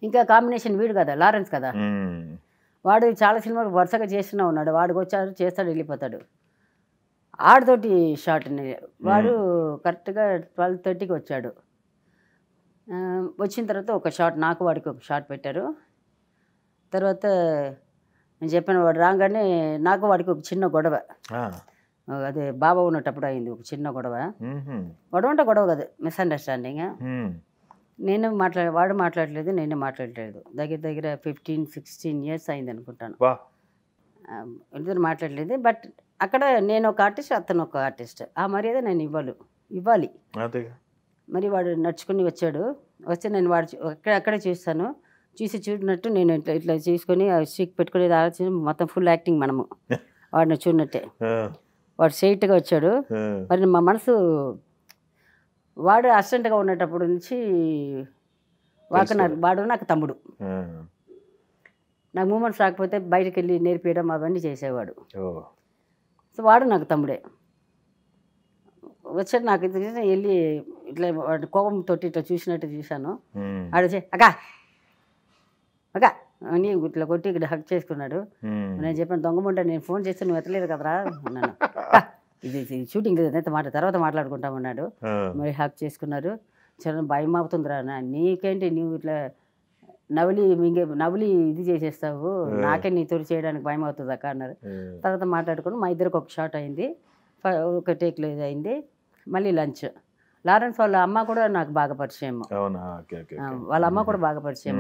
ఇంకా కాంబినేషన్ వీడు కదా, లారెన్స్ కదా. వాడు చాలా సినిమాలు వరుసగా చేస్తూనే ఉన్నాడు. వాడికి వచ్చాడు, చేస్తాడు, వెళ్ళిపోతాడు. ఆడితోటి షాట్ వాడు కరెక్ట్గా 12:30కి వచ్చాడు. వచ్చిన తర్వాత ఒక షాట్ నాకు వాడికి ఒక షాట్ పెట్టారు. తర్వాత నేను చెప్పాను, వాడు రాగానే నాకు వాడికి ఒక చిన్న గొడవ. అదే బాబా ఉన్నటప్పుడు అయింది ఒక చిన్న గొడవ. గొడవ అంటే గొడవ కాదు, మిస్అండర్స్టాండింగ్. వాడు మాట్లాడలేదు, నేనే మాట్లాడలేదు. దగ్గర 15-16 years అయింది అనుకుంటాను. ఇద్దరు మాట్లాడలేదు. బట్ అక్కడ నేను ఒక ఆర్టిస్ట్, అతను ఒక ఆర్టిస్ట్. ఆ మర్యాద నేను ఇవ్వాలి. మరి వాడు నడుచుకుని వచ్చాడు. వస్తే నేను వాడు అక్కడే చూస్తాను. చూసినట్టు నేను ఇట్లా చూసుకొని స్టిక్ పెట్టుకుని ఆలోచన మొత్తం ఫుల్ యాక్టింగ్ మనము. వాడిని చూడనట్టే వాడు స్ట్రైట్గా వచ్చాడు. మరి మా మనసు వాడు అసిస్టెంట్గా ఉన్నప్పుడు నుంచి వాడు నాకు తమ్ముడు. నాకు మూమెంట్స్ రాకపోతే బయటకు వెళ్ళి నేర్పించడం అవన్నీ చేసేవాడు. సో వాడు నాకు తమ్ముడే. వచ్చాడు నాకు వెళ్ళి ఇట్లా కోపంతో ఇట్లా చూసినట్టు చూశాను. ఆడొచ్చి అక్క అని ఇట్లా కొట్టి ఇక్కడ హక్ చేసుకున్నాడు. నేను చెప్పాను, దొంగముంటే నేను ఫోన్ చేస్తే నువ్వు ఎత్తలేదు కదరా అన్నాను. ఇది షూటింగ్ మాట తర్వాత మాట్లాడుకుంటామన్నాడు. మరి హక్ చేసుకున్నారు. చాలా భయం అవుతుందిరా, నీకేంటి నువ్వు ఇట్లా నవలి ఇది చేసేస్తావు, నాకే నీతో చేయడానికి భయం అవుతుంది అక్క అన్నారు. తర్వాత మాట్లాడుకుని మా ఇద్దరికి ఒక షాట్ అయింది, ఒక టేక్లో ఇది అయింది. మళ్ళీ లంచ్. లారెన్స్ వాళ్ళ అమ్మ కూడా నాకు బాగా పరిచయం. వాళ్ళ అమ్మ కూడా బాగా పరిచయం.